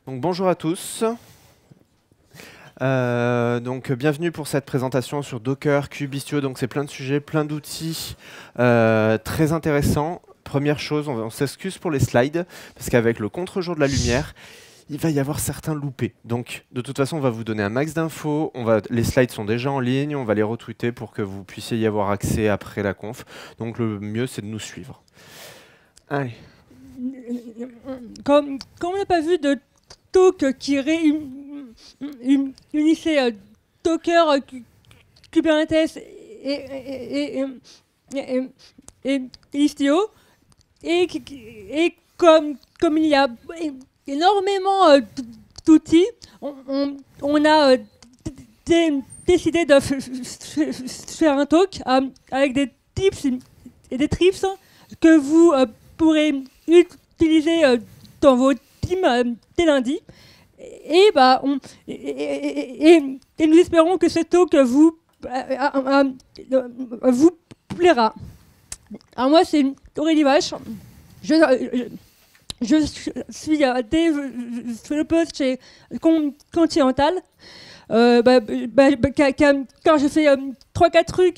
Donc bonjour à tous. Bienvenue pour cette présentation sur Docker, Kubistio. Donc c'est plein de sujets, plein d'outils très intéressants. Première chose, on s'excuse pour les slides parce qu'avec le contre-jour de la lumière, il va y avoir certains loupés. Donc de toute façon, on va vous donner un max d'infos. Les slides sont déjà en ligne, on va les retweeter pour que vous puissiez y avoir accès après la conf. Donc le mieux, c'est de nous suivre. Allez. Comme on n'a pas vu de talk qui unissait Docker, Kubernetes et Istio, et comme il y a énormément d'outils, on a décidé de faire un talk avec des tips et des tricks que vous pourrez utiliser dans vos teams dès lundi. Et nous espérons que ce talk vous plaira. Alors moi, c'est Aurélie Vache. Je suis développeuse chez Continental. Quand je fais 3-4 trucs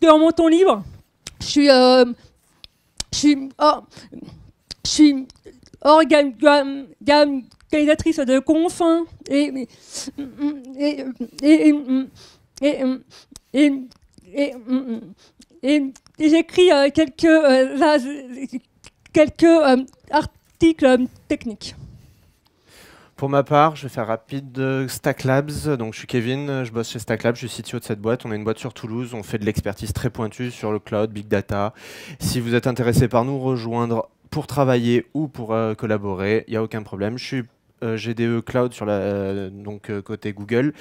dans mon temps libre, je suis organisatrice de conf et j'écris quelques articles techniques. Pour ma part, je vais faire rapide de Stack Labs. Donc, je suis Kevin, je bosse chez Stack Labs, je suis CTO de cette boîte. On est une boîte sur Toulouse, on fait de l'expertise très pointue sur le cloud, big data. Si vous êtes intéressé par nous rejoindre pour travailler ou pour collaborer, il n'y a aucun problème. Je suis GDE Cloud sur côté Google.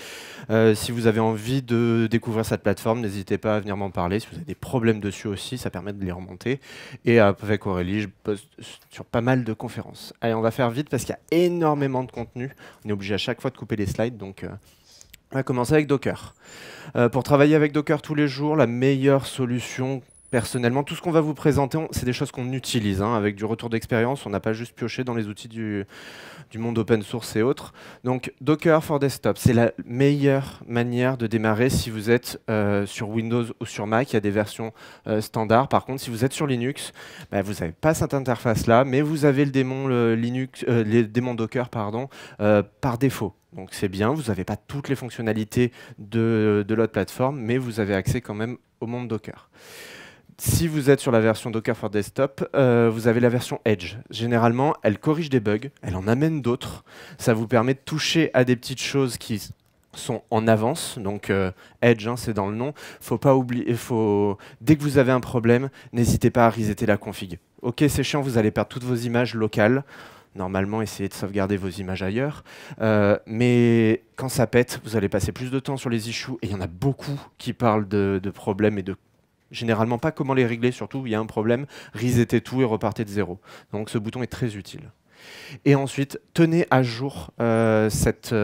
Si vous avez envie de découvrir cette plateforme, n'hésitez pas à venir m'en parler. Si vous avez des problèmes dessus aussi, ça permet de les remonter. Et avec Aurélie, je poste sur pas mal de conférences. Allez, on va faire vite parce qu'il y a énormément de contenu. On est obligé à chaque fois de couper les slides, donc on va commencer avec Docker. Pour travailler avec Docker tous les jours, la meilleure solution. Personnellement, tout ce qu'on va vous présenter, c'est des choses qu'on utilise, avec du retour d'expérience. On n'a pas juste pioché dans les outils du monde open source et autres. Donc, Docker for Desktop, c'est la meilleure manière de démarrer si vous êtes sur Windows ou sur Mac. Il y a des versions standards. Par contre, si vous êtes sur Linux, vous n'avez pas cette interface-là, mais vous avez le démon, les démons Docker par défaut. Donc, c'est bien. Vous n'avez pas toutes les fonctionnalités de l'autre plateforme, mais vous avez accès quand même au monde Docker. Si vous êtes sur la version Docker for Desktop, vous avez la version Edge. Généralement, elle corrige des bugs, elle en amène d'autres. Ça vous permet de toucher à des petites choses qui sont en avance. Donc Edge, c'est dans le nom. Faut pas oublier, dès que vous avez un problème, n'hésitez pas à resetter la config. Ok, c'est chiant, vous allez perdre toutes vos images locales. Normalement, essayez de sauvegarder vos images ailleurs. Mais quand ça pète, vous allez passer plus de temps sur les issues. Et il y en a beaucoup qui parlent de problèmes et de généralement pas comment les régler, surtout il y a un problème, resettez tout et repartez de zéro. Donc ce bouton est très utile. Et ensuite, tenez à jour cette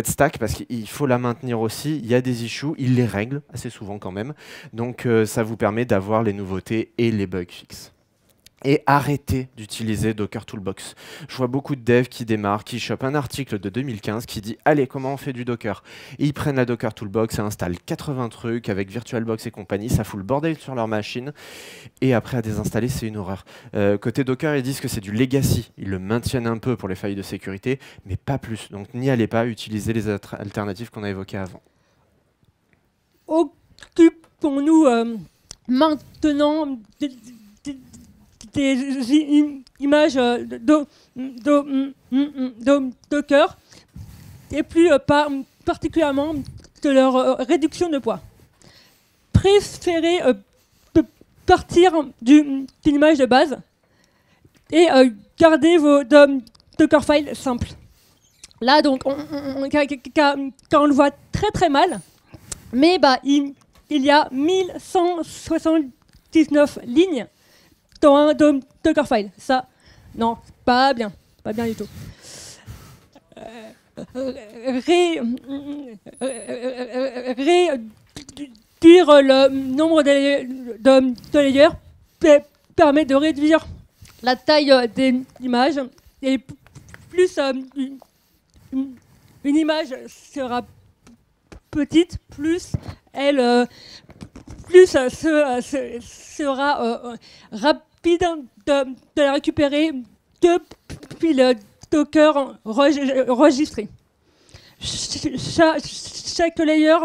stack parce qu'il faut la maintenir aussi. Il y a des issues, il les règle assez souvent quand même. Donc ça vous permet d'avoir les nouveautés et les bugs fixes. Et arrêtez d'utiliser Docker Toolbox. Je vois beaucoup de devs qui démarrent, qui chopent un article de 2015 qui dit « Allez, comment on fait du Docker ?» Et ils prennent la Docker Toolbox et installent 80 trucs avec VirtualBox et compagnie. Ça fout le bordel sur leur machine. Et après, à désinstaller, c'est une horreur. Côté Docker, ils disent que c'est du legacy. Ils le maintiennent un peu pour les failles de sécurité, mais pas plus. Donc n'y allez pas, utilisez les alternatives qu'on a évoquées avant. Occupons-nous maintenant des images Docker et plus particulièrement de leur réduction de poids. Préférez partir d'une image de base et garder vos Dockerfiles simples. Là, donc, quand on le voit très très mal, mais il y a 1179 lignes dans un Dockerfile. Ça, non, pas bien du tout. Réduire le nombre de layers permet de réduire la taille des images et plus une image sera petite, plus elle sera rapide de la récupérer depuis le Docker enregistré. Chaque layer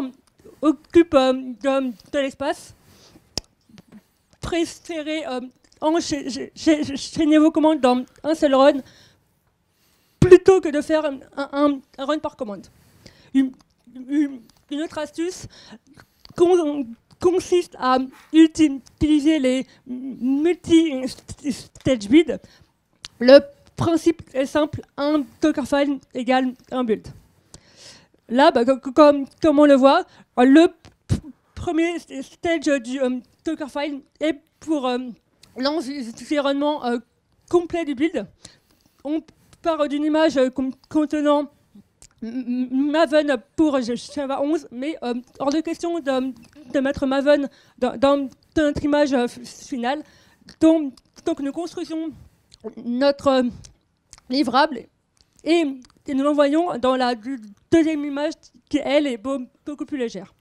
occupe de l'espace. Préférez enchaîner vos commandes dans un seul run plutôt que de faire un run par commande. Une autre astuce consiste à utiliser les multi-stage builds. Le principe est simple, un Dockerfile égale un build. Là, comme on le voit, le premier stage du Dockerfile est pour l'environnement complet du build. On part d'une image contenant Maven pour Java 11, mais hors de question de mettre Maven dans notre image finale. Donc nous construisons notre livrable et nous l'envoyons dans la deuxième image qui, elle, est beaucoup plus légère.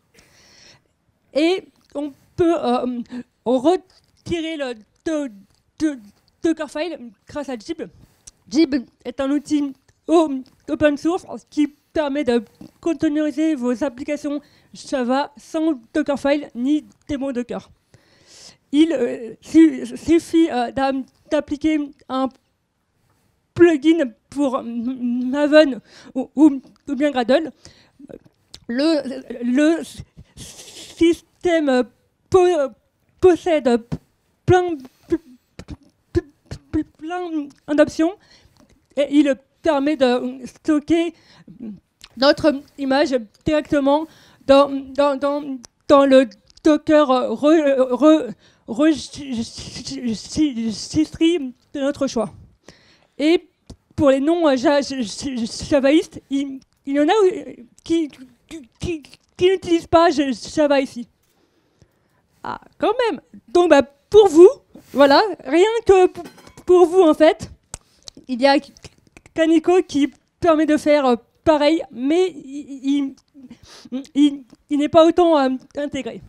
Et on peut retirer le Dockerfile grâce à Jib. Jib est un outil open source qui permet de containeriser vos applications Java sans Dockerfile ni démon Docker. Il suffit d'appliquer un plugin pour Maven ou bien Gradle. Le système possède plein d'options et il permet de stocker notre image directement dans le Docker registry de notre choix. Et pour les non-javaïstes, il y en a qui n'utilisent pas Java ici. Ah, quand même. Donc, pour vous, voilà, rien que pour vous, en fait, il y a Kaneko qui permet de faire pareil, mais il n'est pas autant intégré.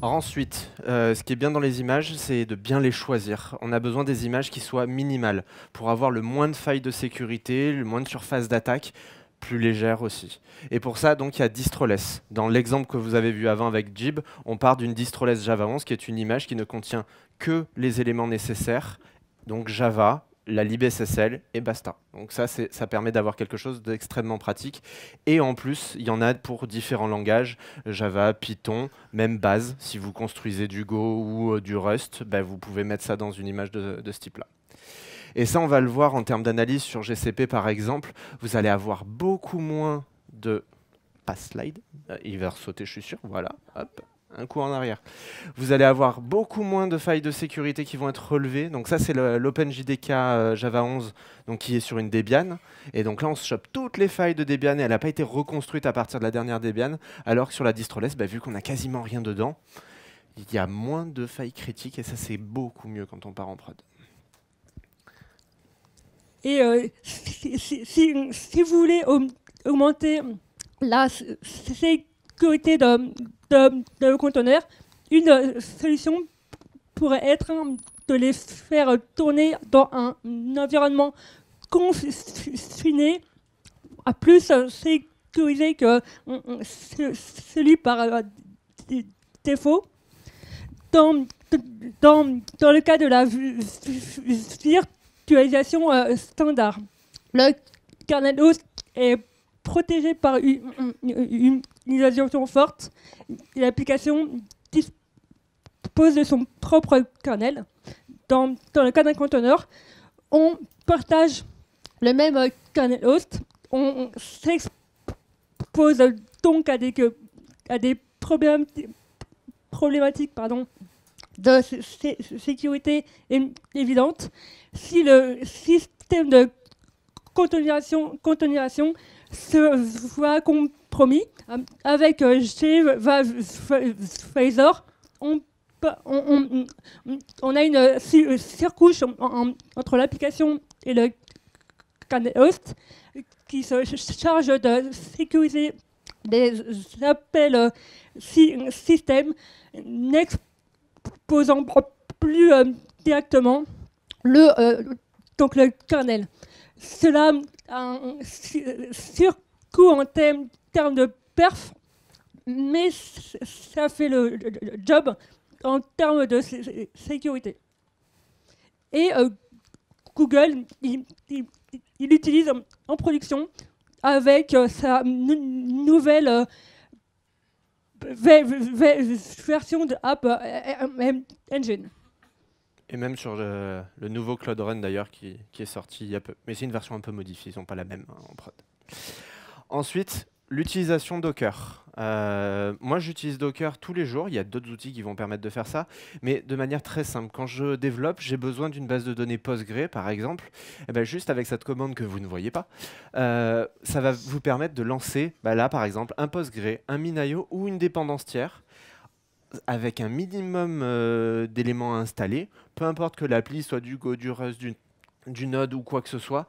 Alors ensuite, ce qui est bien dans les images, c'est de bien les choisir. On a besoin des images qui soient minimales pour avoir le moins de failles de sécurité, le moins de surface d'attaque, plus légère aussi. Et pour ça, donc, il y a Distroless. Dans l'exemple que vous avez vu avant avec Jib, on part d'une Distroless Java 11 qui est une image qui ne contient que les éléments nécessaires, donc Java, la libSSL et basta. Donc ça permet d'avoir quelque chose d'extrêmement pratique. Et en plus, il y en a pour différents langages, Java, Python, même Base. Si vous construisez du Go ou du Rust, vous pouvez mettre ça dans une image de ce type-là. Et ça, on va le voir en termes d'analyse sur GCP, par exemple. Vous allez avoir beaucoup moins de... Pas slide, il va sauter, je suis sûr. Voilà, hop. Un coup en arrière. Vous allez avoir beaucoup moins de failles de sécurité qui vont être relevées. Donc ça, c'est l'OpenJDK Java 11 donc, qui est sur une Debian. Et donc là, on se chope toutes les failles de Debian et elle n'a pas été reconstruite à partir de la dernière Debian. Alors que sur la Distroless, vu qu'on n'a quasiment rien dedans, il y a moins de failles critiques et ça, c'est beaucoup mieux quand on part en prod. Et si vous voulez augmenter la sécurité de conteneurs, une solution pourrait être de les faire tourner dans un environnement confiné à plus sécurisé que celui par défaut. Dans le cas de la virtualisation standard, le kernel host est protégé par une isolation forte. L'application dispose de son propre kernel. Dans le cas d'un conteneur, on partage le même kernel host. On s'expose donc à des problématiques de sécurité évidentes. Si le système de conteneurisation se voit compromis avec Gvisor, on on a une surcouche entre l'application et le kernel host qui se charge de sécuriser des appels système n'exposant plus directement donc le kernel. Cela a un surcoût en termes de perf, mais ça fait le job en termes de sécurité. Et Google, il l'utilise en production avec sa nouvelle version de App Engine. Et même sur le nouveau Cloud Run d'ailleurs qui est sorti il y a peu. Mais c'est une version un peu modifiée, ils n'ont pas la même en prod. Ensuite, l'utilisation Docker. Moi, j'utilise Docker tous les jours. Il y a d'autres outils qui vont permettre de faire ça, mais de manière très simple. Quand je développe, j'ai besoin d'une base de données Postgre, par exemple. Et ben, juste avec cette commande que vous ne voyez pas, ça va vous permettre de lancer, là, par exemple, un Postgre, un MinIO ou une dépendance tiers avec un minimum d'éléments à installer. Peu importe que l'appli soit du Go, du Rust, du Node ou quoi que ce soit,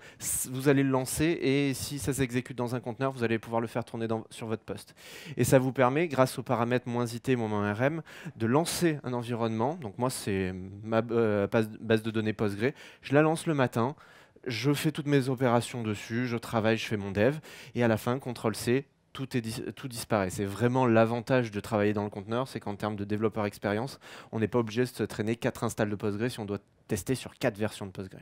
vous allez le lancer et si ça s'exécute dans un conteneur, vous allez pouvoir le faire tourner sur votre poste. Et ça vous permet, grâce aux paramètres -it, -rm, de lancer un environnement. Donc moi, c'est ma base de données Postgre. Je la lance le matin, je fais toutes mes opérations dessus, je travaille, je fais mon dev, et à la fin, CTRL-C, tout disparaît. C'est vraiment l'avantage de travailler dans le conteneur, c'est qu'en termes de développeur expérience, on n'est pas obligé de se traîner 4 installs de Postgre si on doit tester sur 4 versions de Postgre.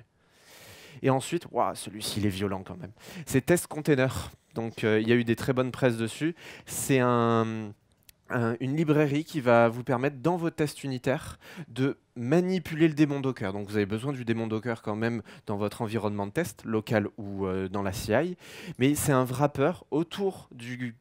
Et ensuite, celui-ci il est violent quand même. C'est Test Container. Donc il y a eu des très bonnes presses dessus. C'est une librairie qui va vous permettre dans vos tests unitaires de manipuler le démon Docker. Donc vous avez besoin du démon Docker quand même dans votre environnement de test, local ou dans la CI. Mais c'est un wrapper autour du...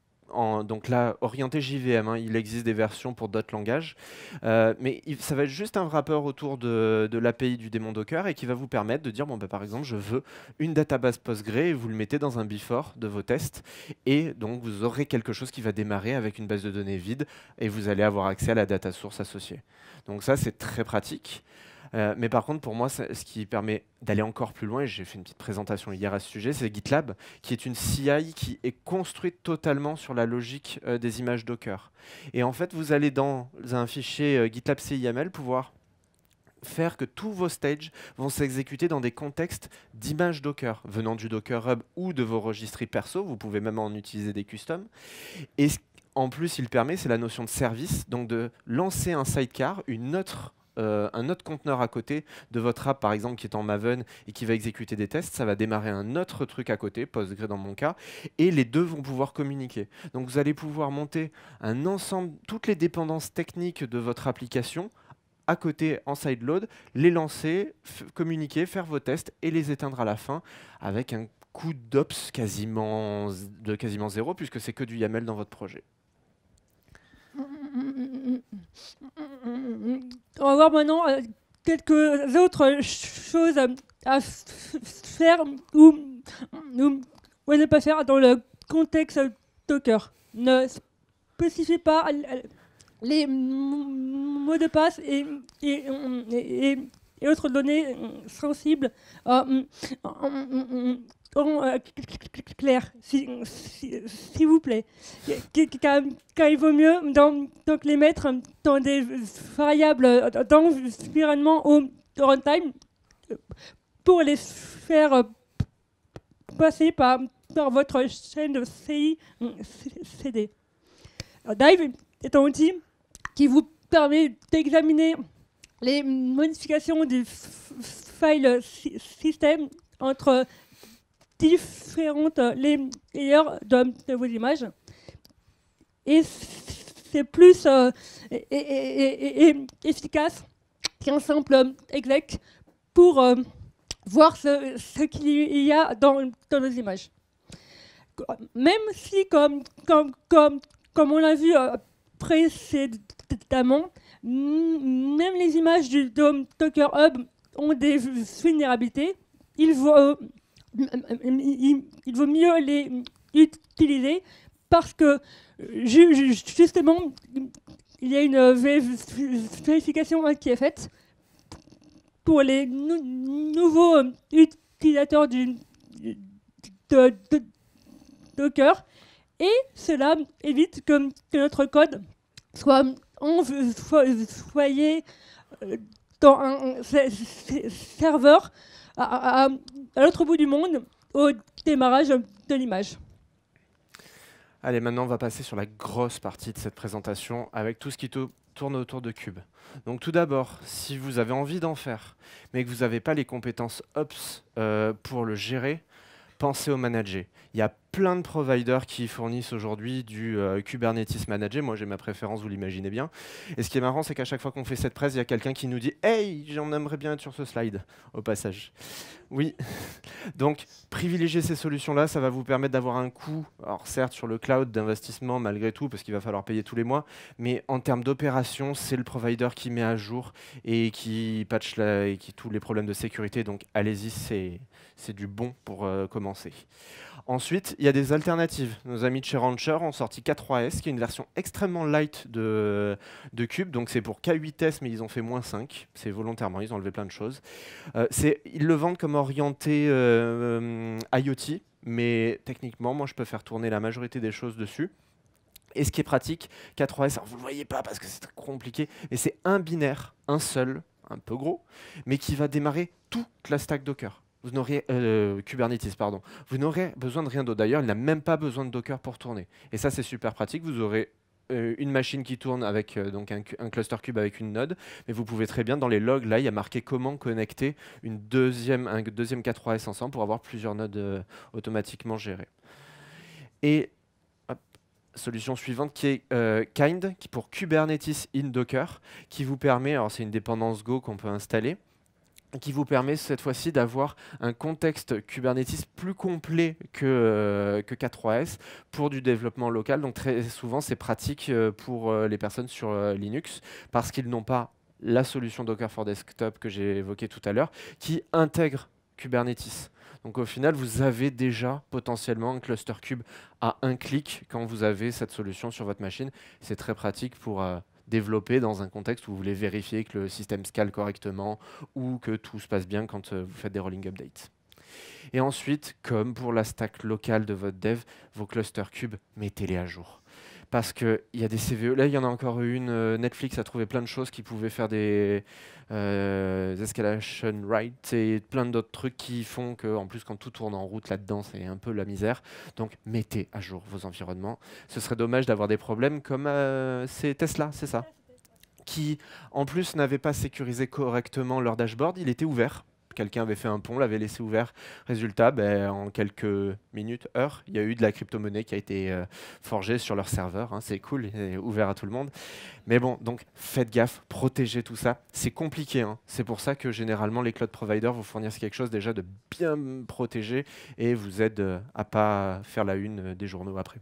donc là, orienté JVM, il existe des versions pour d'autres langages, mais ça va être juste un wrapper autour de l'API du démon Docker et qui va vous permettre de dire, par exemple, je veux une database Postgre et vous le mettez dans un before de vos tests et donc vous aurez quelque chose qui va démarrer avec une base de données vide et vous allez avoir accès à la data source associée. Donc ça, c'est très pratique. Mais par contre, pour moi, ce qui permet d'aller encore plus loin, et j'ai fait une petite présentation hier à ce sujet, c'est GitLab, qui est une CI qui est construite totalement sur la logique des images Docker. Et en fait, vous allez dans un fichier GitLab CIML pouvoir faire que tous vos stages vont s'exécuter dans des contextes d'images Docker, venant du Docker Hub ou de vos registries perso. Vous pouvez même en utiliser des customs. Et en plus, il permet, c'est la notion de service, donc de lancer un sidecar, un autre conteneur à côté de votre app, par exemple, qui est en Maven et qui va exécuter des tests. Ça va démarrer un autre truc à côté, Postgre dans mon cas, et les deux vont pouvoir communiquer. Donc vous allez pouvoir monter un ensemble, toutes les dépendances techniques de votre application à côté en sideload, les lancer, communiquer, faire vos tests et les éteindre à la fin avec un coût d'ops quasiment zéro puisque c'est que du YAML dans votre projet. On va voir maintenant quelques autres choses à faire ou ne pas faire dans le contexte Docker. Ne spécifiez pas les mots de passe et autres données sensibles clair, s'il vous plaît. Car il vaut mieux donc les mettre dans des variables d'environnement au runtime pour les faire passer par votre chaîne de CI/CD. Dive est un outil qui vous permet d'examiner les modifications du file system entre différentes layers de vos images. Et c'est plus efficace qu'un simple exec pour voir ce qu'il y a dans nos images. Même si, comme on l'a vu précédemment, même les images du Docker Hub ont des vulnérabilités, il vaut mieux les utiliser parce que justement, il y a une vérification qui est faite pour les nouveaux utilisateurs de Docker, et cela évite que notre code soit envoyé dans un serveur à l'autre bout du monde au démarrage de l'image. Allez, maintenant on va passer sur la grosse partie de cette présentation avec tout ce qui tourne autour de Kube. Donc tout d'abord, si vous avez envie d'en faire, mais que vous n'avez pas les compétences Ops pour le gérer, pensez au manager. Il y a plein de providers qui fournissent aujourd'hui du Kubernetes Manager. Moi, j'ai ma préférence, vous l'imaginez bien. Et ce qui est marrant, c'est qu'à chaque fois qu'on fait cette presse, il y a quelqu'un qui nous dit « Hey, j'en aimerais bien être sur ce slide », au passage. Oui, donc privilégier ces solutions-là, ça va vous permettre d'avoir un coût, alors certes sur le cloud d'investissement malgré tout, parce qu'il va falloir payer tous les mois, mais en termes d'opération, c'est le provider qui met à jour et qui patch et qui tous les problèmes de sécurité. Donc allez-y, c'est du bon pour commencer. Ensuite, il y a des alternatives. Nos amis de chez Rancher ont sorti K3S, qui est une version extrêmement light de Kube. Donc c'est pour K8S, mais ils ont fait -5. C'est volontairement, ils ont enlevé plein de choses. Ils le vendent comme orienté IoT, mais techniquement, moi, je peux faire tourner la majorité des choses dessus. Et ce qui est pratique, K3S, alors vous ne le voyez pas parce que c'est très compliqué, mais c'est un binaire, un seul, un peu gros, mais qui va démarrer toute la stack Docker. Vous n'aurez Kubernetes, pardon. Vous n'aurez besoin de rien d'autre. D'ailleurs, il n'a même pas besoin de Docker pour tourner. Et ça, c'est super pratique. Vous aurez une machine qui tourne avec donc un cluster Kube avec une node, mais vous pouvez très bien, dans les logs, là, il y a marqué comment connecter un deuxième K3S ensemble pour avoir plusieurs nodes automatiquement gérées. Et solution suivante qui est Kind, qui pour Kubernetes in Docker, qui vous permet, alors c'est une dépendance Go qu'on peut installer, qui vous permet cette fois-ci d'avoir un contexte Kubernetes plus complet que K3S pour du développement local. Donc très souvent, c'est pratique pour les personnes sur Linux parce qu'ils n'ont pas la solution Docker for Desktop que j'ai évoquée tout à l'heure qui intègre Kubernetes. Donc au final, vous avez déjà potentiellement un cluster Kube à un clic quand vous avez cette solution sur votre machine. C'est très pratique pour développer dans un contexte où vous voulez vérifier que le système scale correctement ou que tout se passe bien quand vous faites des rolling updates. Et ensuite, comme pour la stack locale de votre dev, vos clusters Kube, mettez-les à jour. Parce qu'il y a des CVE, là il y en a encore une, Netflix a trouvé plein de choses qui pouvaient faire des escalation write et plein d'autres trucs qui font que, en plus quand tout tourne en route là-dedans, c'est un peu la misère. Donc mettez à jour vos environnements. Ce serait dommage d'avoir des problèmes comme c'est Tesla, c'est ça, qui en plus n'avait pas sécurisé correctement leur dashboard, il était ouvert. Quelqu'un avait fait un pont, l'avait laissé ouvert. Résultat, en quelques minutes, heures, il y a eu de la crypto-monnaie qui a été forgée sur leur serveur. Hein, c'est cool, il est ouvert à tout le monde. Mais bon, donc faites gaffe, protégez tout ça. C'est compliqué. Hein. C'est pour ça que généralement, les cloud providers vous fournissent quelque chose déjà de bien protégé et vous aident à pas faire la une des journaux après.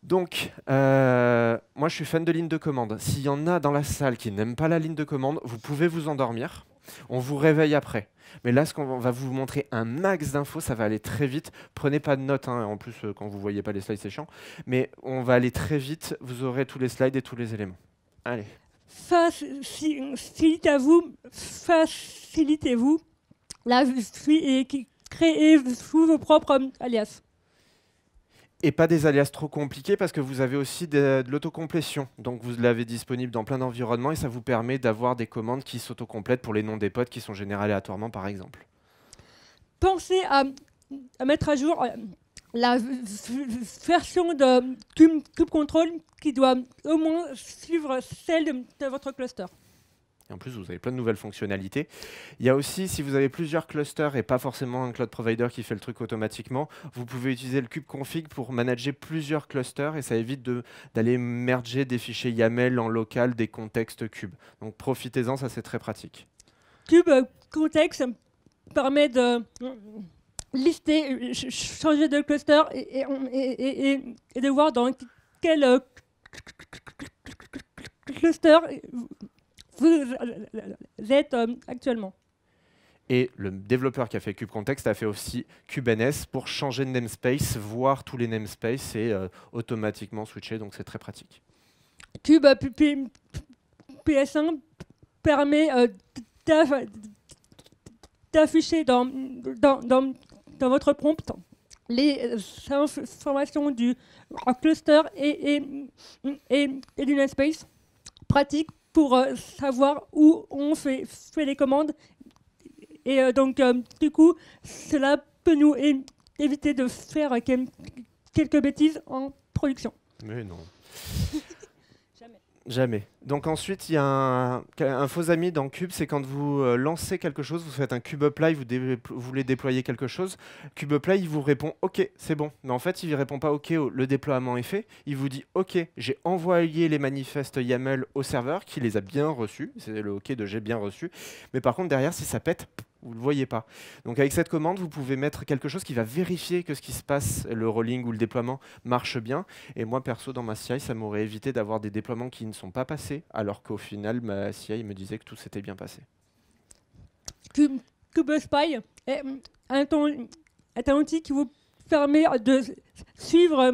Donc, moi, je suis fan de ligne de commande. S'il y en a dans la salle qui n'aiment pas la ligne de commande, vous pouvez vous endormir. On vous réveille après. Mais là, ce qu'on va vous montrer un max d'infos, ça va aller très vite. Prenez pas de notes, hein. En plus, quand vous ne voyez pas les slides, c'est chiant. Mais on va aller très vite. Vous aurez tous les slides et tous les éléments. Allez. Facilitez-vous la vie et créez vos propres alias. Et pas des alias trop compliqués parce que vous avez aussi de l'autocomplétion. Donc vous l'avez disponible dans plein d'environnements et ça vous permet d'avoir des commandes qui s'autocomplètent pour les noms des pods qui sont générés aléatoirement par exemple. Pensez à mettre à jour la version de Kube Control qui doit au moins suivre celle de votre cluster. Et en plus, vous avez plein de nouvelles fonctionnalités. Il y a aussi, si vous avez plusieurs clusters et pas forcément un cloud provider qui fait le truc automatiquement, vous pouvez utiliser le kubeconfig pour manager plusieurs clusters et ça évite d'aller merger des fichiers YAML en local des contextes Kube. Donc profitez-en, ça c'est très pratique. Kube Context permet de lister, changer de cluster et de voir dans quel cluster vous êtes actuellement. Et le développeur qui a fait kubecontext a fait aussi kubeNS pour changer de namespace, voir tous les namespaces et automatiquement switcher, donc c'est très pratique. Cube PS1 permet d'afficher dans votre prompt les informations du cluster et du namespace, pratique pour savoir où on fait les commandes. Et donc, du coup, cela peut nous éviter de faire quelques bêtises en production. Mais non. Jamais. Jamais. Donc ensuite, il y a un faux ami dans Cube, c'est quand vous lancez quelque chose, vous faites un Cube Apply, vous voulez déployer quelque chose, Cube Apply, il vous répond OK, c'est bon. Mais en fait, il ne répond pas OK, le déploiement est fait. Il vous dit OK, j'ai envoyé les manifestes YAML au serveur, qui les a bien reçus. C'est le OK de j'ai bien reçu. Mais par contre, derrière, si ça pète, vous ne le voyez pas. Donc avec cette commande, vous pouvez mettre quelque chose qui va vérifier que ce qui se passe, le rolling ou le déploiement, marche bien. Et moi, perso, dans ma CI, ça m'aurait évité d'avoir des déploiements qui ne sont pas passés, alors qu'au final, ma CI me disait que tout s'était bien passé. KubeSpy est un outil qui vous permet de suivre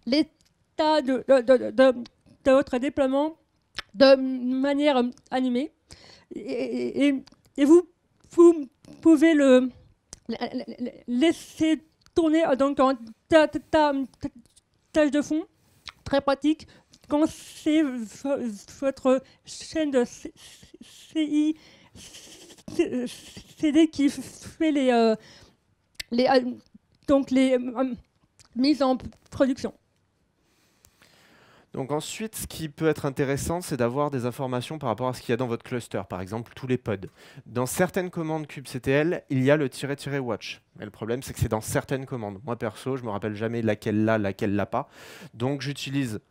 l'état de votre déploiement de manière animée. Et vous pouvez le laisser tourner donc en tâche de fond, très pratique, quand c'est votre chaîne de CI CD qui fait les mises en production. Donc ensuite, ce qui peut être intéressant, c'est d'avoir des informations par rapport à ce qu'il y a dans votre cluster, par exemple tous les pods. Dans certaines commandes kubectl, il y a le --watch. Mais le problème, c'est que c'est dans certaines commandes. Moi, perso, je ne me rappelle jamais laquelle l'a pas. Donc j'utilise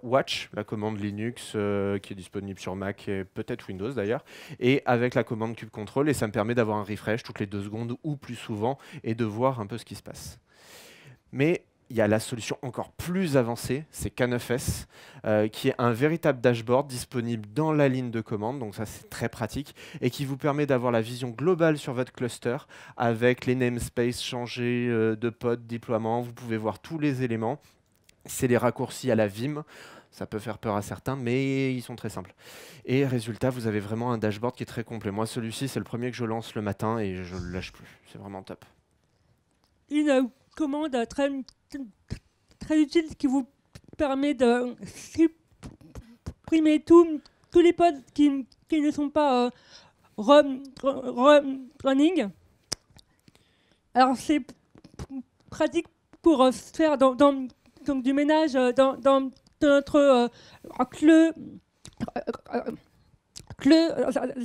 watch, la commande Linux qui est disponible sur Mac et peut-être Windows d'ailleurs, et avec la commande kubectl, et ça me permet d'avoir un refresh toutes les 2 secondes ou plus souvent, et de voir un peu ce qui se passe. Mais il y a la solution encore plus avancée, c'est K9S, qui est un véritable dashboard disponible dans la ligne de commande, donc ça c'est très pratique, et qui vous permet d'avoir la vision globale sur votre cluster, avec les namespaces changés de pod, déploiement, vous pouvez voir tous les éléments. C'est les raccourcis à la Vim, ça peut faire peur à certains, mais ils sont très simples. Et résultat, vous avez vraiment un dashboard qui est très complet. Moi, celui-ci, c'est le premier que je lance le matin et je ne le lâche plus. C'est vraiment top. Une commande très utile qui vous permet de supprimer tous les pods qui ne sont pas running. Alors c'est pratique pour faire donc du ménage dans notre cluster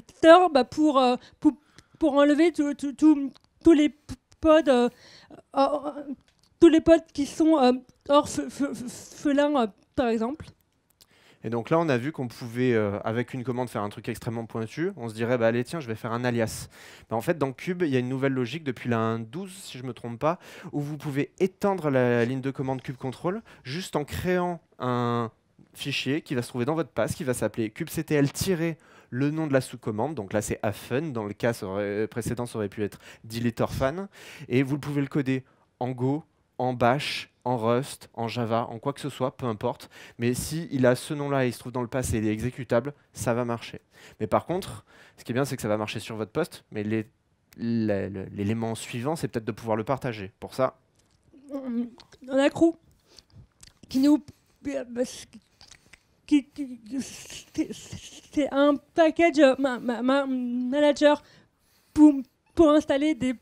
pour enlever tous les pods tous les pods qui sont orphelins, par exemple. Et donc là, on a vu qu'on pouvait, avec une commande, faire un truc extrêmement pointu. On se dirait, bah, allez, tiens, je vais faire un alias. Bah, en fait, dans Cube, il y a une nouvelle logique depuis la 1.12, si je ne me trompe pas, où vous pouvez étendre la ligne de commande kubectl juste en créant un fichier qui va se trouver dans votre pass, qui va s'appeler kubectl- le nom de la sous-commande. Donc là, c'est afun. Dans le cas précédent, ça aurait pu être deleteorfan. Et vous pouvez le coder en Go, en Bash, en Rust, en Java, en quoi que ce soit, peu importe. Mais si il a ce nom-là et il se trouve dans le pass et il est exécutable, ça va marcher. Mais par contre, ce qui est bien, c'est que ça va marcher sur votre poste, mais l'élément suivant, c'est peut-être de pouvoir le partager. Pour ça, on a Crew qui nous... c'est un package manager pour installer des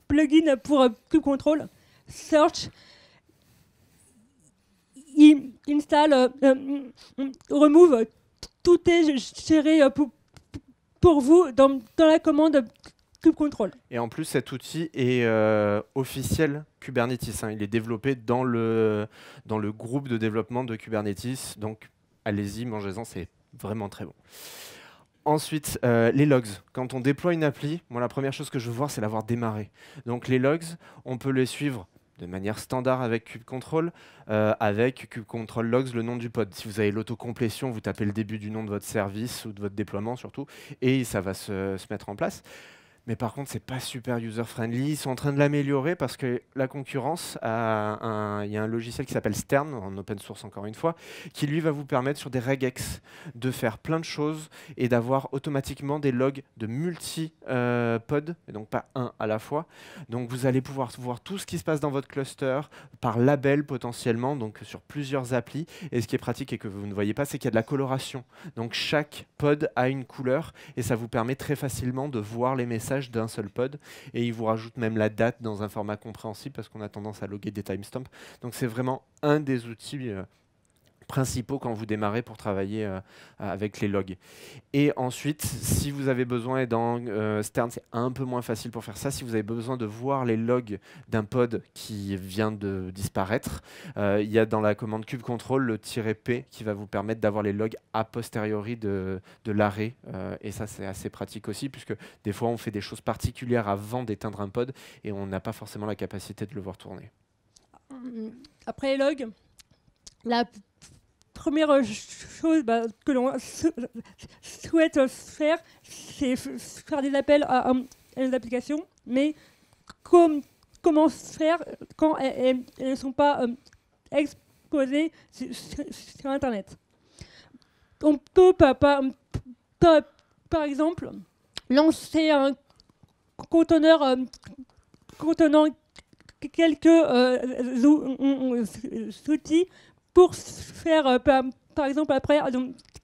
plugins pour kubectl, search, install, remove, tout est géré pour vous dans la commande kubectl. Et en plus, cet outil est officiel Kubernetes. Hein. Il est développé dans le groupe de développement de Kubernetes. Donc, allez-y, mangez-en, c'est vraiment très bon. Ensuite, les logs. Quand on déploie une appli, moi, la première chose que je veux voir, c'est l'avoir démarré. Donc, les logs, on peut les suivre de manière standard avec kubectl, avec kubectl logs, le nom du pod. Si vous avez l'autocomplétion, vous tapez le début du nom de votre service ou de votre déploiement surtout, et ça va se mettre en place. Mais par contre, c'est pas super user-friendly. Ils sont en train de l'améliorer parce que la concurrence il y a un logiciel qui s'appelle Stern, en open source encore une fois, qui lui va vous permettre sur des regex de faire plein de choses et d'avoir automatiquement des logs de multi-pods, et donc pas un à la fois. Donc vous allez pouvoir voir tout ce qui se passe dans votre cluster par label potentiellement, donc sur plusieurs applis. Et ce qui est pratique et que vous ne voyez pas, c'est qu'il y a de la coloration. Donc chaque pod a une couleur et ça vous permet très facilement de voir les messages d'un seul pod, et il vous rajoute même la date dans un format compréhensible parce qu'on a tendance à loguer des timestamps. Donc c'est vraiment un des outils principaux quand vous démarrez pour travailler avec les logs. Et ensuite, si vous avez besoin, et dans Stern c'est un peu moins facile pour faire ça, si vous avez besoin de voir les logs d'un pod qui vient de disparaître, il y a dans la commande kubectl le -p qui va vous permettre d'avoir les logs a posteriori de l'arrêt, et ça c'est assez pratique aussi puisque des fois on fait des choses particulières avant d'éteindre un pod et on n'a pas forcément la capacité de le voir tourner. Après les logs, la première chose que l'on souhaite faire, c'est faire des appels à des applications, mais comment faire quand elles ne sont pas exposées sur Internet. On peut par exemple lancer un conteneur contenant quelques outils pour faire, par exemple, après,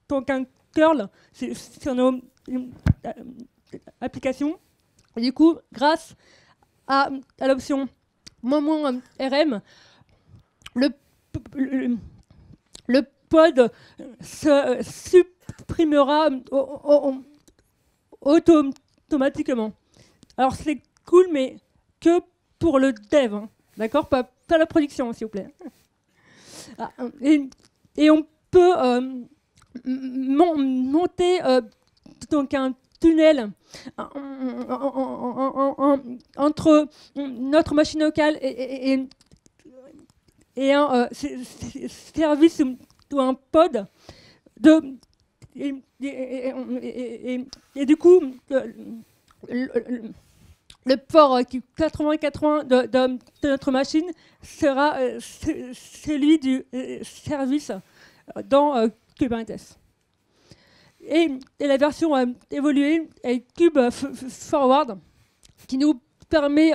donc un curl sur nos applications. Et du coup, grâce à l'option -rm, le pod se supprimera automatiquement. Alors c'est cool, mais que pour le dev, hein, d'accord, pas la production, s'il vous plaît. Et on peut monter donc un tunnel entre notre machine locale et un service ou un pod et du coup le port 8080 de notre machine sera celui du service dans Kubernetes. Et la version évoluée est KubeForward qui nous permet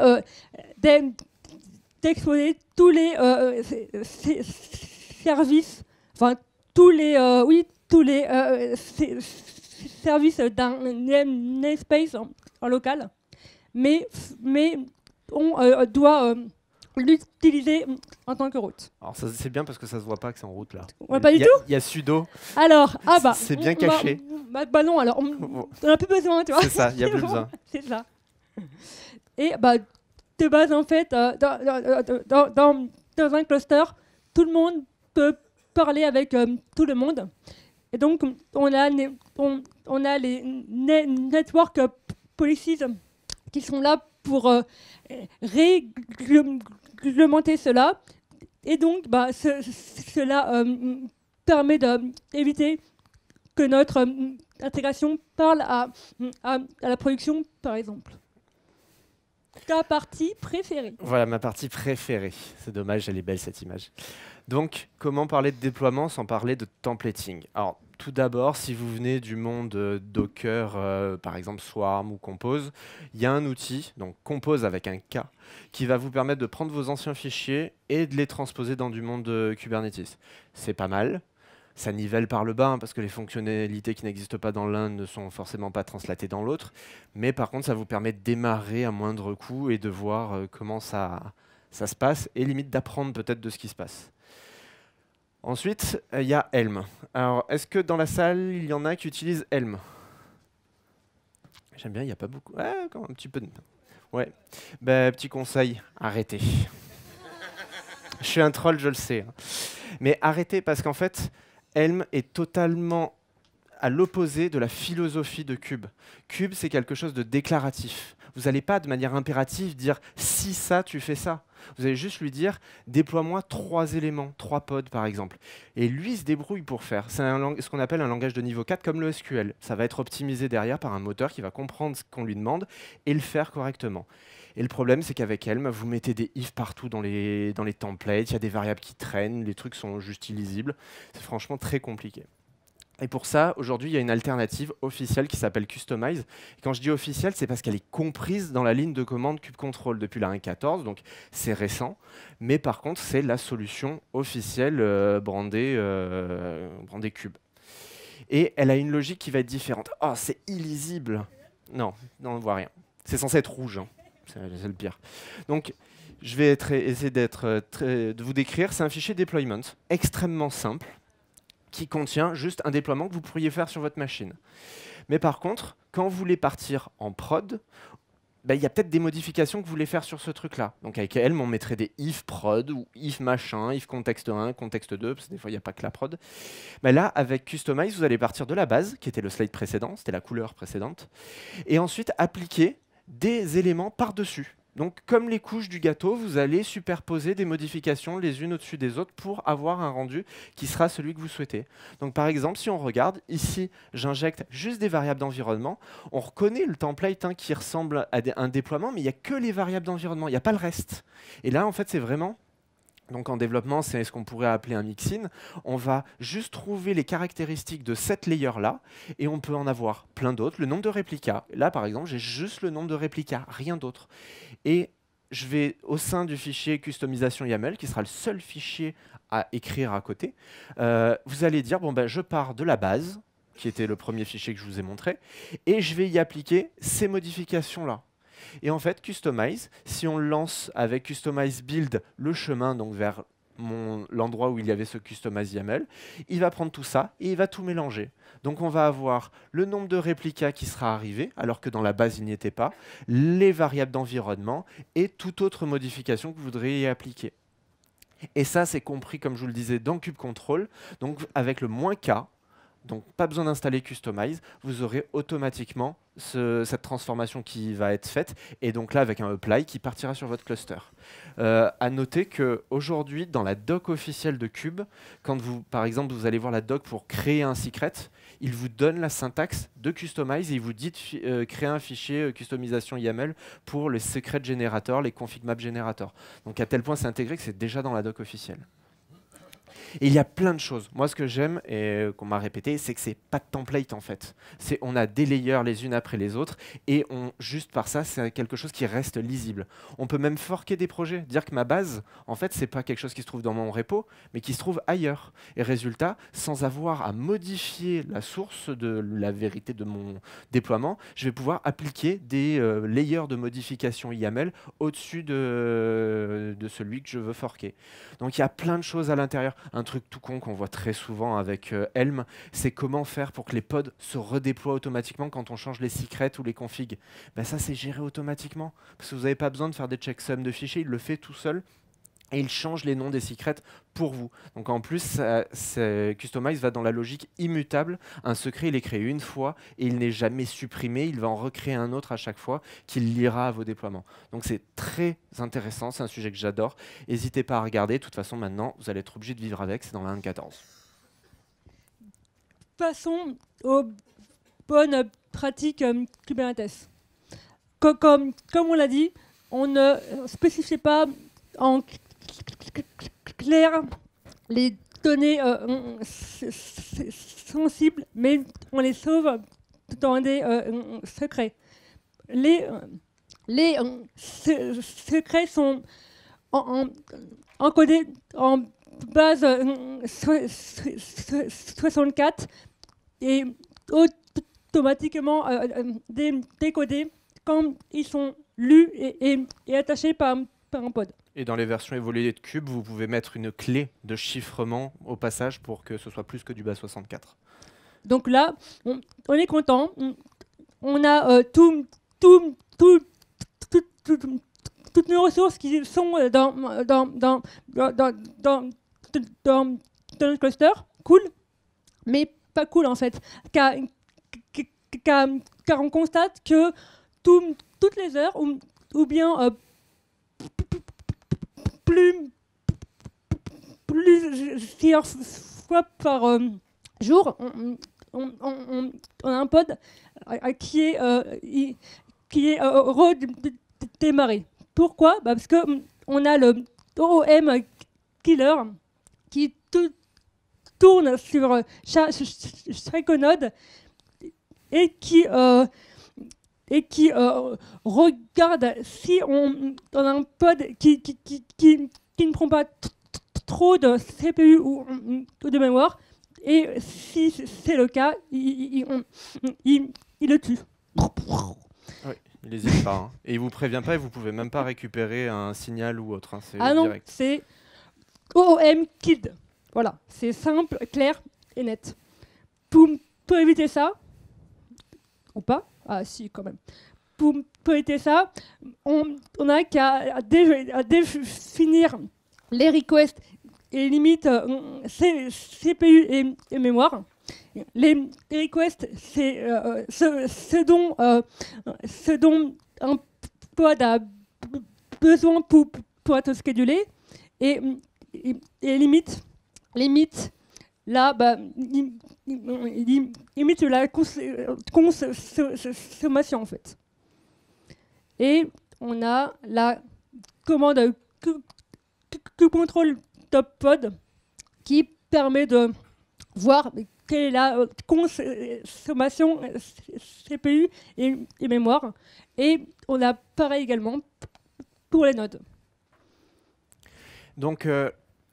d'exposer tous les services, enfin tous les services d'un namespace en local. Mais on doit l'utiliser en tant que route. Alors ça c'est bien parce que ça se voit pas que c'est en route là. Ouais, pas du tout. Il y a sudo. Alors, c'est bien caché. Bah non, alors on n'a plus besoin, tu vois. C'est ça, il n'y a plus besoin. C'est ça. Et de base en fait, dans un cluster, tout le monde peut parler avec tout le monde. Et donc on a les network policies qui sont là pour réglementer cela. Et donc, cela permet d'éviter que notre intégration parle à la production, par exemple. Ta partie préférée. Voilà ma partie préférée. C'est dommage, elle est belle cette image. Donc, comment parler de déploiement sans parler de templating? Alors, tout d'abord, si vous venez du monde Docker, par exemple Swarm ou Compose, il y a un outil, donc Compose avec un K, qui va vous permettre de prendre vos anciens fichiers et de les transposer dans du monde Kubernetes. C'est pas mal. Ça nivelle par le bas, hein, parce que les fonctionnalités qui n'existent pas dans l'un ne sont forcément pas translatées dans l'autre. Mais par contre, ça vous permet de démarrer à moindre coût et de voir comment ça se passe, et limite d'apprendre peut-être de ce qui se passe. Ensuite, il y a Helm. Alors, est-ce que dans la salle, il y en a qui utilisent Helm? J'aime bien, il n'y a pas beaucoup. Ah, quand même, un petit peu. Ouais. Petit conseil, arrêtez. Je suis un troll, je le sais. Mais arrêtez, parce qu'en fait, Helm est totalement à l'opposé de la philosophie de Kube. Kube, c'est quelque chose de déclaratif. Vous n'allez pas de manière impérative dire « si ça, tu fais ça ». Vous allez juste lui dire déploie-moi 3 éléments, 3 pods par exemple. Et lui il se débrouille pour faire. C'est ce qu'on appelle un langage de niveau 4 comme le SQL. Ça va être optimisé derrière par un moteur qui va comprendre ce qu'on lui demande et le faire correctement. Et le problème, c'est qu'avec Helm, vous mettez des if partout dans les templates, il y a des variables qui traînent, les trucs sont juste illisibles. C'est franchement très compliqué. Et pour ça, aujourd'hui, il y a une alternative officielle qui s'appelle Kustomize. Et quand je dis officielle, c'est parce qu'elle est comprise dans la ligne de commande kubectl depuis la 1.14, donc c'est récent. Mais par contre, c'est la solution officielle brandée Cube. Et elle a une logique qui va être différente. Oh, c'est illisible. Non, on ne voit rien. C'est censé être rouge. Hein. C'est le pire. Donc, je vais essayer de vous décrire. C'est un fichier deployment extrêmement simple qui contient juste un déploiement que vous pourriez faire sur votre machine. Mais par contre, quand vous voulez partir en prod, il y a peut-être des modifications que vous voulez faire sur ce truc-là. Donc avec Helm, on mettrait des if prod ou if machin, if contexte 1, contexte 2, parce que des fois, il n'y a pas que la prod. Mais là, avec Kustomize, vous allez partir de la base, qui était le slide précédent, c'était la couleur précédente, et ensuite appliquer des éléments par-dessus. Donc, comme les couches du gâteau, vous allez superposer des modifications les unes au-dessus des autres pour avoir un rendu qui sera celui que vous souhaitez. Donc, par exemple, si on regarde, ici, j'injecte juste des variables d'environnement. On reconnaît le template qui ressemble à un déploiement, mais il n'y a que les variables d'environnement, il n'y a pas le reste. Et là, en fait, c'est vraiment... Donc en développement, c'est ce qu'on pourrait appeler un mix-in. On va juste trouver les caractéristiques de cette layer-là, et on peut en avoir plein d'autres. Le nombre de réplicas. Là, par exemple, j'ai juste le nombre de réplicas, rien d'autre. Et je vais, au sein du fichier customisation YAML, qui sera le seul fichier à écrire à côté, vous allez dire, je pars de la base, qui était le premier fichier que je vous ai montré, et je vais y appliquer ces modifications-là. Et en fait, Kustomize, si on lance avec Kustomize Build le chemin donc vers l'endroit où il y avait ce Kustomize YAML, il va prendre tout ça et il va tout mélanger. Donc on va avoir le nombre de réplicas qui sera arrivé, alors que dans la base il n'y était pas, les variables d'environnement et toute autre modification que vous voudriez y appliquer. Et ça, c'est compris, comme je vous le disais, dans kubectl, donc avec le "-k", donc pas besoin d'installer Kustomize, vous aurez automatiquement cette transformation qui va être faite, et donc là avec un apply qui partira sur votre cluster. À noter qu'aujourd'hui, dans la doc officielle de Cube, quand vous, par exemple, vous allez voir la doc pour créer un secret, il vous donne la syntaxe de Kustomize et il vous dit de créer un fichier customisation YAML pour le secret generator, les config map generator. Donc à tel point c'est intégré que c'est déjà dans la doc officielle. Et il y a plein de choses. Moi, ce que j'aime et qu'on m'a répété, c'est que c'est pas de template en fait. On a des layers les unes après les autres et juste par ça, c'est quelque chose qui reste lisible. On peut même forker des projets, dire que ma base, en fait, c'est pas quelque chose qui se trouve dans mon repo, mais qui se trouve ailleurs. Et résultat, sans avoir à modifier la source de la vérité de mon déploiement, je vais pouvoir appliquer des layers de modification YAML au-dessus de celui que je veux forker. Donc il y a plein de choses à l'intérieur. Un truc tout con qu'on voit très souvent avec Helm, c'est comment faire pour que les pods se redéploient automatiquement quand on change les secrets ou les configs. Ça, c'est géré automatiquement, parce que vous n'avez pas besoin de faire des checksums de fichiers, il le fait tout seul. Et il change les noms des secrets pour vous. Donc en plus, Kustomize va dans la logique immutable. Un secret, il est créé une fois et il n'est jamais supprimé. Il va en recréer un autre à chaque fois qu'il liera à vos déploiements. Donc c'est très intéressant, c'est un sujet que j'adore. N'hésitez pas à regarder. De toute façon, maintenant, vous allez être obligé de vivre avec. C'est dans la 1.14. Passons aux bonnes pratiques Kubernetes. Comme on l'a dit, on ne spécifie pas en clair les données sensibles, mais on les sauve dans des secrets. Les secrets sont encodés en base 64 et automatiquement décodés quand ils sont lus et attachés par un pod. Et dans les versions évoluées de Cube, vous pouvez mettre une clé de chiffrement au passage pour que ce soit plus que du base 64. Donc là, on est content. On a toutes nos ressources qui sont dans notre cluster. Cool, mais pas cool en fait. Car on constate que toutes les heures, ou bien plusieurs fois par jour, on a un pod qui est redémarré. Pourquoi? Parce qu'on a le OM killer qui tourne sur chaque node et qui regarde si on a un pod qui ne prend pas trop de CPU ou de mémoire, et si c'est le cas, il le tue. Oui, il n'hésite pas. Hein. Et il vous prévient pas et vous pouvez même pas récupérer un signal ou autre. Hein. C'est non, direct. c'est OOM killed. Voilà, c'est simple, clair et net. Pour éviter ça, ou pas? Ah si, quand même. Pour éviter ça, on a qu'à définir les requests et limites CPU et mémoire. Les requests, c'est ce dont un pod a besoin pour être schedulé, et limite, là, limite la consommation en fait. Et on a la commande contrôle top pod qui permet de voir quelle est la consommation CPU et mémoire. Et on a pareil également pour les nodes. Donc,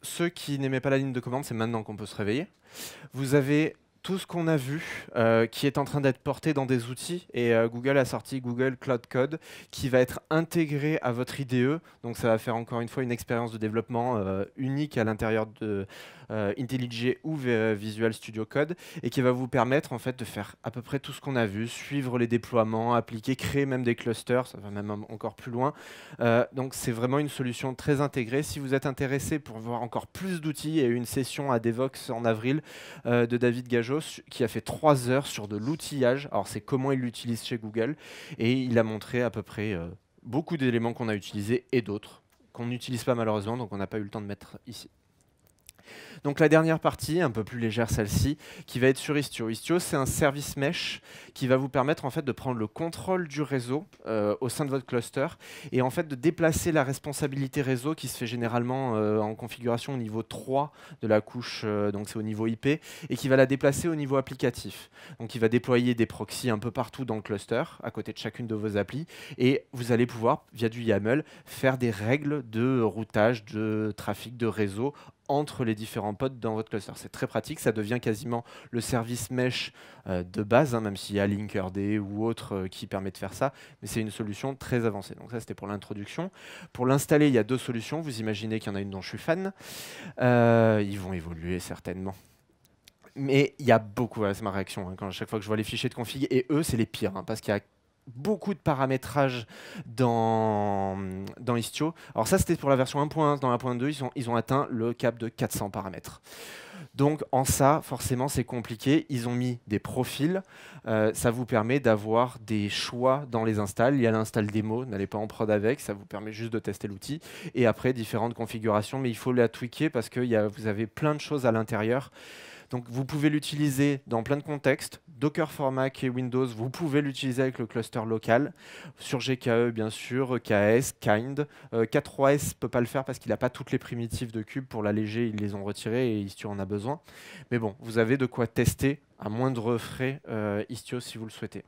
ceux qui n'aimaient pas la ligne de commande, c'est maintenant qu'on peut se réveiller. Vous avez tout ce qu'on a vu qui est en train d'être porté dans des outils, et Google a sorti Google Cloud Code qui va être intégré à votre IDE. Donc ça va faire encore une fois une expérience de développement unique à l'intérieur de IntelliJ ou Visual Studio Code, et qui va vous permettre en fait de faire à peu près tout ce qu'on a vu, suivre les déploiements, appliquer, créer même des clusters, ça va même encore plus loin. Donc c'est vraiment une solution très intégrée. Si vous êtes intéressé pour voir encore plus d'outils, il y a eu une session à Devox en avril de David Gajos qui a fait 3 heures sur de l'outillage. Alors c'est comment il l'utilise chez Google, et il a montré à peu près beaucoup d'éléments qu'on a utilisés et d'autres qu'on n'utilise pas malheureusement, donc on n'a pas eu le temps de mettre ici. Donc la dernière partie, un peu plus légère celle-ci, qui va être sur Istio. Istio, c'est un service mesh qui va vous permettre en fait de prendre le contrôle du réseau au sein de votre cluster, et en fait de déplacer la responsabilité réseau qui se fait généralement en configuration au niveau 3 de la couche, donc c'est au niveau IP, et qui va la déplacer au niveau applicatif. Donc il va déployer des proxys un peu partout dans le cluster, à côté de chacune de vos applis, et vous allez pouvoir, via du YAML, faire des règles de routage, de trafic, de réseau entre les différents pods dans votre cluster. C'est très pratique, ça devient quasiment le service mesh de base, hein, même s'il y a Linkerd ou autre qui permet de faire ça, mais c'est une solution très avancée. Donc ça, c'était pour l'introduction. Pour l'installer, il y a 2 solutions. Vous imaginez qu'il y en a une dont je suis fan. Ils vont évoluer certainement. Mais il y a beaucoup, c'est ma réaction, hein, à chaque fois que je vois les fichiers de config, et eux, c'est les pires, hein, parce qu'il y a beaucoup de paramétrage dans Istio. Alors ça, c'était pour la version 1.1. Dans la 1.2, ils ont atteint le cap de 400 paramètres. Donc en ça, forcément, c'est compliqué. Ils ont mis des profils. Ça vous permet d'avoir des choix dans les installs. Il y a l'install démo, n'allez pas en prod avec. Ça vous permet juste de tester l'outil. Et après, différentes configurations. Mais il faut la tweaker parce que vous avez plein de choses à l'intérieur. Donc vous pouvez l'utiliser dans plein de contextes. Docker for Mac et Windows, vous pouvez l'utiliser avec le cluster local. Sur GKE, bien sûr, EKS, Kind. K3S ne peut pas le faire parce qu'il n'a pas toutes les primitives de cube. Pour l'alléger, ils les ont retirées et Istio en a besoin. Mais bon, vous avez de quoi tester à moindre frais Istio si vous le souhaitez.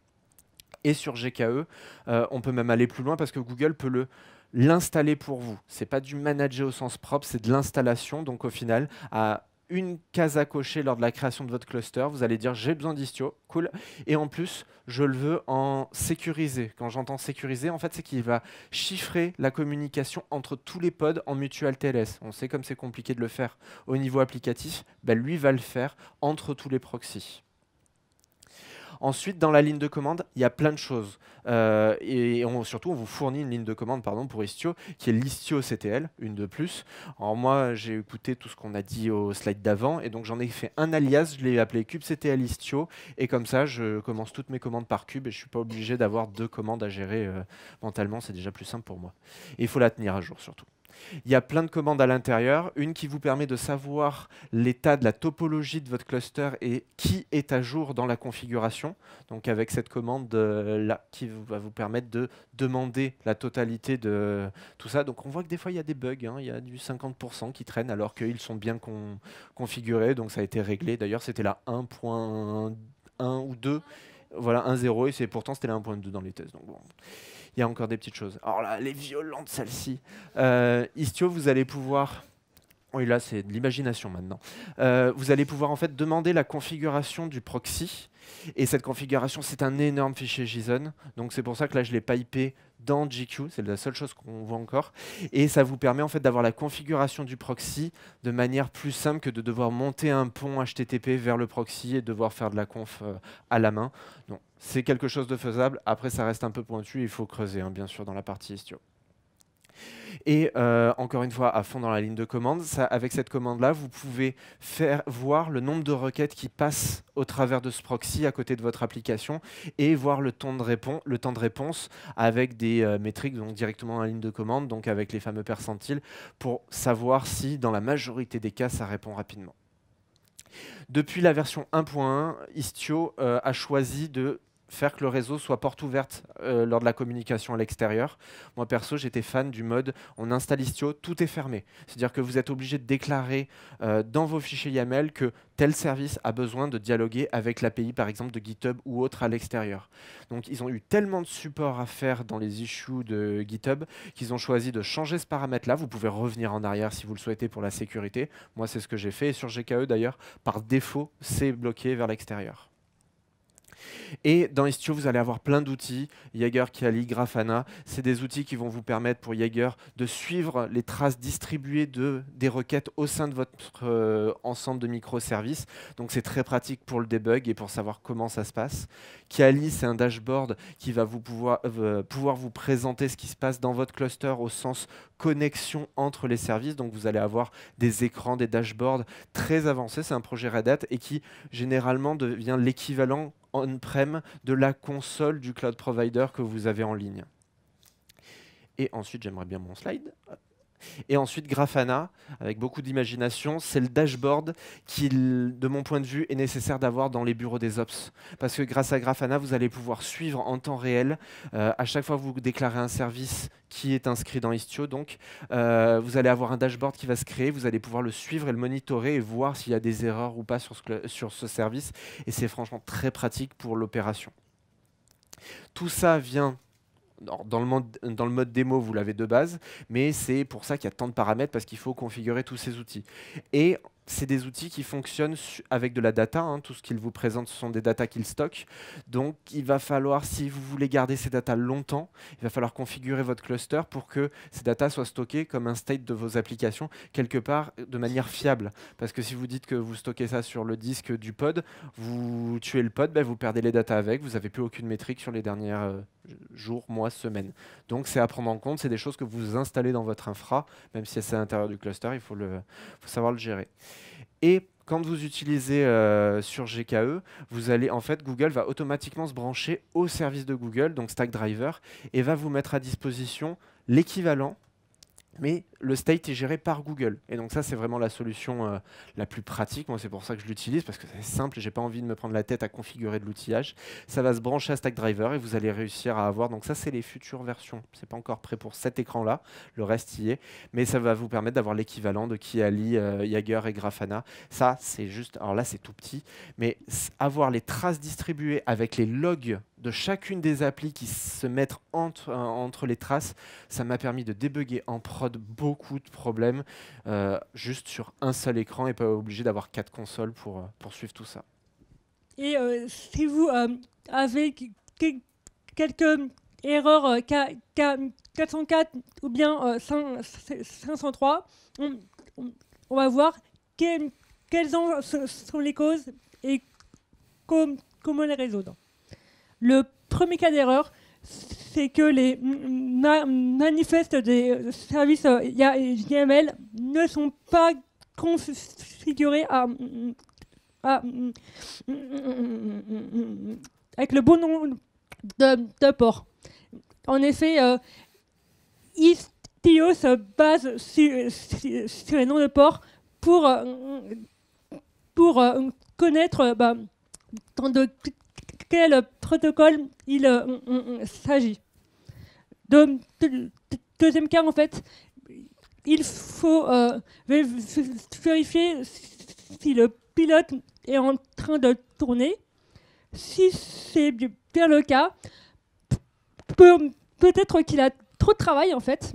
Et sur GKE, on peut même aller plus loin parce que Google peut l'installer pour vous. Ce n'est pas du manager au sens propre, c'est de l'installation. Donc au final, à une case à cocher lors de la création de votre cluster, vous allez dire j'ai besoin d'Istio, cool, et en plus je le veux en sécurisé. Quand j'entends sécurisé, en fait c'est qu'il va chiffrer la communication entre tous les pods en mutual TLS. On sait comme c'est compliqué de le faire au niveau applicatif, ben lui va le faire entre tous les proxys. Ensuite, dans la ligne de commande, il y a plein de choses. Surtout, on vous fournit une ligne de commande pour Istio, qui est l'Istio CTL, une de plus. Alors moi, j'ai écouté tout ce qu'on a dit au slide d'avant, et donc j'en ai fait un alias, je l'ai appelé kubectl Istio, et comme ça, je commence toutes mes commandes par cube, et je ne suis pas obligé d'avoir 2 commandes à gérer mentalement, c'est déjà plus simple pour moi. Et il faut la tenir à jour, surtout. Il y a plein de commandes à l'intérieur, une qui vous permet de savoir l'état de la topologie de votre cluster et qui est à jour dans la configuration. Donc avec cette commande là qui va vous permettre de demander la totalité de tout ça. Donc on voit que des fois il y a des bugs, hein, il y a du 50% qui traînent alors qu'ils sont bien configurés. Donc ça a été réglé. D'ailleurs c'était la 1.1 ou 2. Voilà, 1.0 et pourtant c'était la 1.2 dans les tests. Donc bon, il y a encore des petites choses. Alors là, elle est violente celle-ci. Istio, vous allez pouvoir... Oui, là c'est de l'imagination maintenant. Vous allez pouvoir en fait demander la configuration du proxy. Et cette configuration, c'est un énorme fichier JSON. Donc c'est pour ça que là, je l'ai pipé dans GQ. C'est la seule chose qu'on voit encore. Et ça vous permet en fait d'avoir la configuration du proxy de manière plus simple que de devoir monter un pont HTTP vers le proxy et devoir faire de la conf à la main. Donc c'est quelque chose de faisable. Après, ça reste un peu pointu. Il faut creuser, hein, bien sûr, dans la partie Istio. Et encore une fois, à fond dans la ligne de commande, avec cette commande-là, vous pouvez voir le nombre de requêtes qui passent au travers de ce proxy à côté de votre application et voir le temps de réponse avec des métriques donc directement dans la ligne de commande, donc avec les fameux percentiles, pour savoir si, dans la majorité des cas, ça répond rapidement. Depuis la version 1.1, Istio a choisi de faire que le réseau soit porte ouverte lors de la communication à l'extérieur. Moi perso, j'étais fan du mode on installe Istio, tout est fermé. C'est-à-dire que vous êtes obligé de déclarer dans vos fichiers YAML que tel service a besoin de dialoguer avec l'API par exemple de GitHub ou autre à l'extérieur. Donc ils ont eu tellement de support à faire dans les issues de GitHub qu'ils ont choisi de changer ce paramètre-là. Vous pouvez revenir en arrière si vous le souhaitez pour la sécurité. Moi c'est ce que j'ai fait et sur GKE d'ailleurs, par défaut, c'est bloqué vers l'extérieur. Et dans Istio, vous allez avoir plein d'outils, Jaeger, Kali, Grafana. C'est des outils qui vont vous permettre pour Jaeger de suivre les traces distribuées des requêtes au sein de votre ensemble de microservices. Donc c'est très pratique pour le debug et pour savoir comment ça se passe. Kali, c'est un dashboard qui va pouvoir vous présenter ce qui se passe dans votre cluster au sens connexion entre les services. Donc vous allez avoir des écrans, des dashboards très avancés. C'est un projet Red Hat et qui généralement devient l'équivalent on-prem de la console du cloud provider que vous avez en ligne. Et ensuite, j'aimerais bien mon slide. Et ensuite, Grafana, avec beaucoup d'imagination, c'est le dashboard qui, de mon point de vue, est nécessaire d'avoir dans les bureaux des ops. Parce que grâce à Grafana, vous allez pouvoir suivre en temps réel, à chaque fois que vous déclarez un service qui est inscrit dans Istio, donc, vous allez avoir un dashboard qui va se créer, vous allez pouvoir le suivre et le monitorer et voir s'il y a des erreurs ou pas sur ce service. Et c'est franchement très pratique pour l'opération. Tout ça vient... Dans le mode démo, vous l'avez de base, mais c'est pour ça qu'il y a tant de paramètres, parce qu'il faut configurer tous ces outils. Et c'est des outils qui fonctionnent avec de la data. Hein. Tout ce qu'ils vous présentent, ce sont des datas qu'ils stockent. Donc, il va falloir, si vous voulez garder ces datas longtemps, il va falloir configurer votre cluster pour que ces datas soient stockées comme un state de vos applications, quelque part de manière fiable. Parce que si vous dites que vous stockez ça sur le disque du pod, vous tuez le pod, vous perdez les datas avec, vous n'avez plus aucune métrique sur les derniers jours, mois, semaines. Donc, c'est à prendre en compte. C'est des choses que vous installez dans votre infra, même si c'est à l'intérieur du cluster, il faut savoir le gérer. Et quand vous utilisez sur GKE, vous allez en fait, Google va automatiquement se brancher au service de Google, donc Stackdriver, et va vous mettre à disposition l'équivalent, mais le state est géré par Google. Et donc ça, c'est vraiment la solution la plus pratique. Moi, c'est pour ça que je l'utilise, parce que c'est simple, j'ai pas envie de me prendre la tête à configurer de l'outillage. Ça va se brancher à Stackdriver et vous allez réussir à avoir... Donc ça, c'est les futures versions. C'est pas encore prêt pour cet écran-là, le reste y est. Mais ça va vous permettre d'avoir l'équivalent de Kiali, Jaeger et Grafana. Ça, c'est juste... Alors là, c'est tout petit. Mais avoir les traces distribuées avec les logs de chacune des applis qui se mettent entre les traces, ça m'a permis de débugger en prod beaucoup de problèmes juste sur un seul écran et pas obligé d'avoir 4 consoles pour suivre tout ça. Et si vous avez quelques erreurs 404 ou bien 503, on va voir quelles sont les causes et comment les résoudre. Le premier cas d'erreur, c'est que les manifestes des services YAML ne sont pas configurés avec le bon nombre de ports. En effet, TO se base sur les noms de port pour connaître de quel protocole il s'agit. Deuxième cas, en fait, il faut vérifier si le pilote est en train de tourner. Si c'est bien le cas, peut-être qu'il a trop de travail en fait,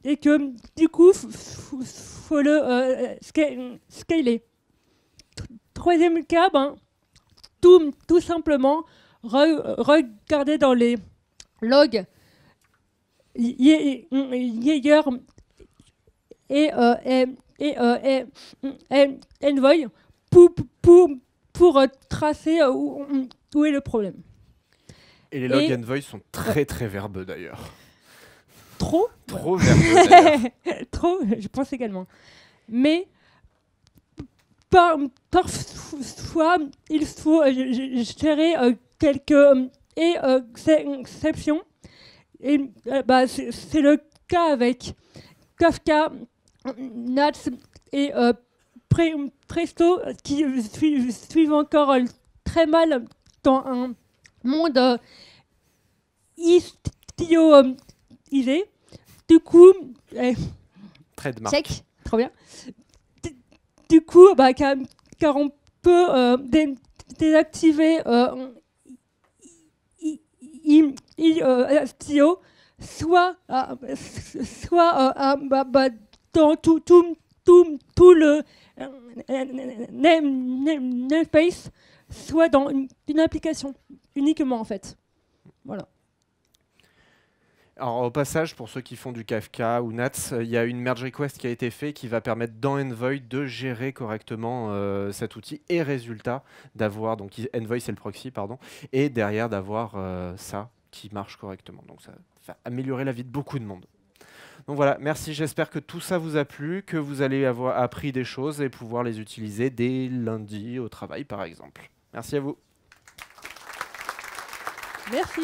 et que du coup, faut le scaler. Troisième cas, tout simplement, regarder dans les logs Jaeger et Envoy pour tracer où est le problème. Et les logs Envoy sont très très verbeux d'ailleurs. Trop verbeux d'ailleurs. Trop, je pense également. Mais parfois, il faut gérer quelques exceptions. Et c'est le cas avec Kafka, Nats et Presto qui suivent encore très mal dans un monde istioisé. Du coup, trademark. Check, trop bien. Du coup, car on peut désactiver istio, soit dans tout le namespace, soit dans une application uniquement en fait. Voilà. Alors au passage, pour ceux qui font du Kafka ou Nats, il y a une merge request qui a été faite qui va permettre dans Envoy de gérer correctement cet outil et résultat d'avoir, donc Envoy c'est le proxy, pardon, et derrière d'avoir ça qui marche correctement. Donc ça va améliorer la vie de beaucoup de monde. Donc voilà, merci, j'espère que tout ça vous a plu, que vous allez avoir appris des choses et pouvoir les utiliser dès lundi au travail par exemple. Merci à vous. Merci.